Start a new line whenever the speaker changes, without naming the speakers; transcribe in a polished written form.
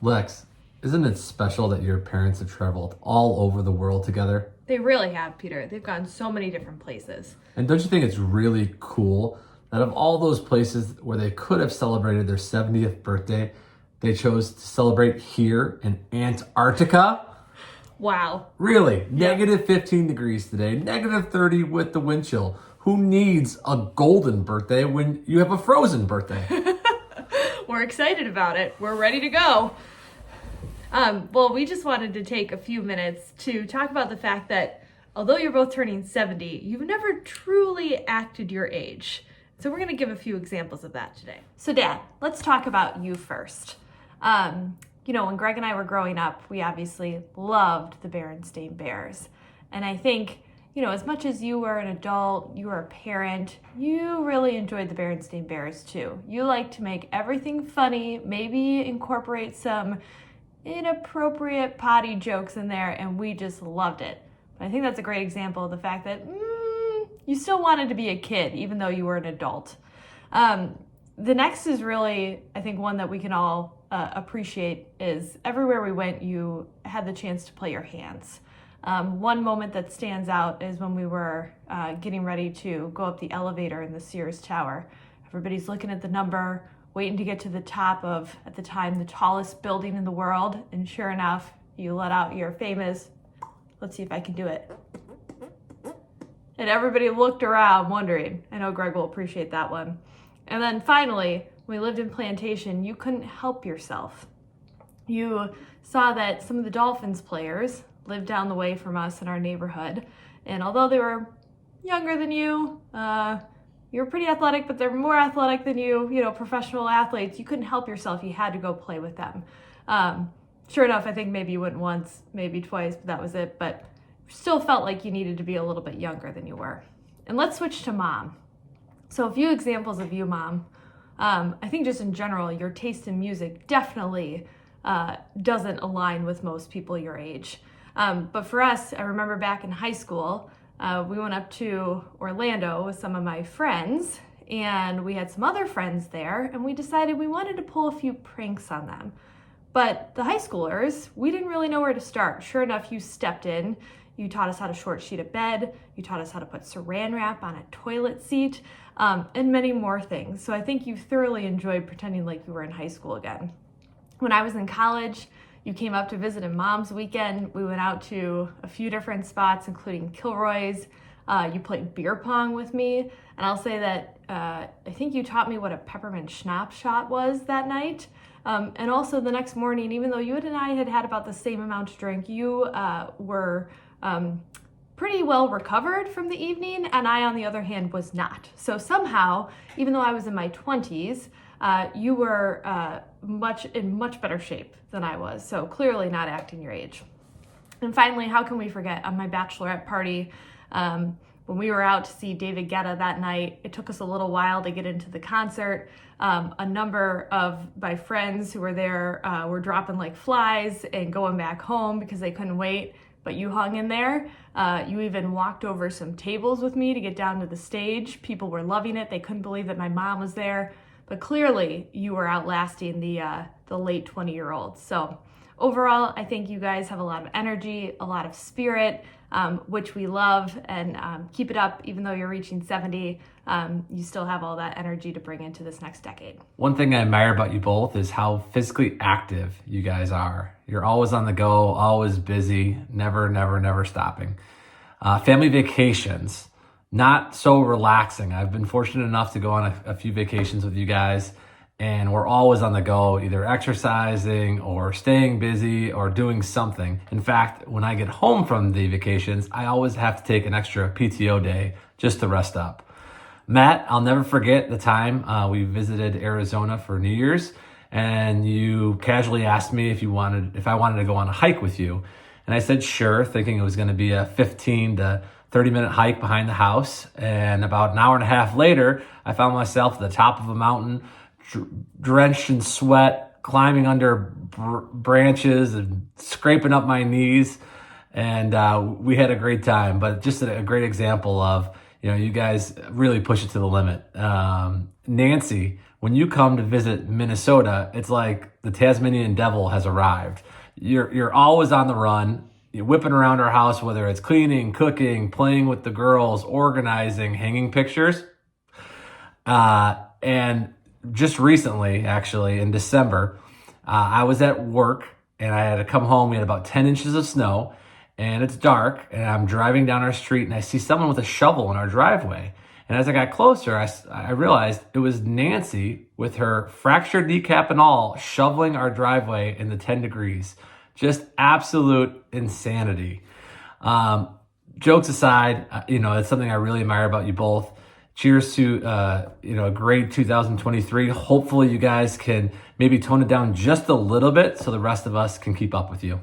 Lex, isn't it special that your parents have traveled all over the world together?
They really have, Peter. They've gone so many different places.
And don't you think it's really cool that of all those places where they could have celebrated their 70th birthday, they chose to celebrate here in Antarctica?
Wow.
Really?
Yeah.
Negative 15 degrees today, negative 30 with the wind chill. Who needs a golden birthday when you have a frozen birthday?
We're excited about it. We're ready to go. Well, we just wanted to take a few minutes to talk about the fact that although you're both turning 70, you've never truly acted your age. So we're going to give a few examples of that today. So Dad, let's talk about you first. When Greg and I were growing up, we obviously loved the Berenstain Bears. And I think, as much as you were an adult, you were a parent, you really enjoyed the Berenstain Bears too. You like to make everything funny, maybe incorporate some inappropriate potty jokes in there, and we just loved it. But I think that's a great example of the fact that you still wanted to be a kid, even though you were an adult. The next is really, I think, one that we can all appreciate is everywhere we went, you had the chance to play your hands. One moment that stands out is when we were getting ready to go up the elevator in the Sears Tower. Everybody's looking at the number, waiting to get to the top of, at the time, the tallest building in the world. And sure enough, you let out your famous, let's see if I can do it. And everybody looked around wondering. I know Greg will appreciate that one. And then finally, when we lived in Plantation, you couldn't help yourself. You saw that some of the Dolphins players lived down the way from us in our neighborhood. And although they were younger than you were pretty athletic, but they're more athletic than you, professional athletes, you couldn't help yourself. You had to go play with them. Sure enough, I think maybe you went once, maybe twice, but that was it. But still felt like you needed to be a little bit younger than you were. And let's switch to Mom. So a few examples of you, Mom. I think just in general, your taste in music definitely doesn't align with most people your age. But for us, I remember back in high school, we went up to Orlando with some of my friends, and we had some other friends there, and we decided we wanted to pull a few pranks on them. But the high schoolers, we didn't really know where to start. Sure enough, you stepped in. You taught us how to short sheet a bed. You taught us how to put saran wrap on a toilet seat, and many more things. So I think you thoroughly enjoyed pretending like you were in high school again. When I was in college, you came up to visit in Mom's weekend. We went out to a few different spots, including Kilroy's. You played beer pong with me. And I'll say that I think you taught me what a peppermint schnapps shot was that night. And also the next morning, even though you and I had had about the same amount to drink, you were pretty well recovered from the evening, and I, on the other hand, was not. So somehow, even though I was in my 20s, you were in much better shape than I was. So clearly not acting your age. And finally, how can we forget on my bachelorette party, when we were out to see David Guetta that night, it took us a little while to get into the concert. A number of my friends who were there were dropping like flies and going back home because they couldn't wait. But you hung in there. You even walked over some tables with me to get down to the stage. People were loving it. They couldn't believe that my mom was there. But clearly, you were outlasting the late 20-year-olds. So overall, I think you guys have a lot of energy, a lot of spirit, which we love, and keep it up. Even though you're reaching 70, you still have all that energy to bring into this next decade.
One thing I admire about you both is how physically active you guys are. You're always on the go, always busy, never stopping. Family vacations, not so relaxing. I've been fortunate enough to go on a few vacations with you guys, and we're always on the go, either exercising or staying busy or doing something. In fact, when I get home from the vacations, I always have to take an extra PTO day just to rest up. Matt, I'll never forget the time we visited Arizona for New Year's, and you casually asked me if I wanted to go on a hike with you. And I said sure, thinking it was going to be a 15 to 30-minute hike behind the house. And about an hour and a half later, I found myself at the top of a mountain, drenched in sweat, climbing under branches and scraping up my knees. And we had a great time, but just a great example of, you guys really push it to the limit. Nancy when you come to visit Minnesota, it's like the Tasmanian devil has arrived. You're always on the run. You're whipping around our house, whether it's cleaning, cooking, playing with the girls, organizing, hanging pictures. And just recently, actually, in December, I was at work and I had to come home. We had about 10 inches of snow and it's dark and I'm driving down our street and I see someone with a shovel in our driveway. And as I got closer, I realized it was Nancy with her fractured kneecap and all shoveling our driveway in the 10 degrees. Just absolute insanity. Jokes aside, it's something I really admire about you both. Cheers to, a great 2023. Hopefully you guys can maybe tone it down just a little bit so the rest of us can keep up with you.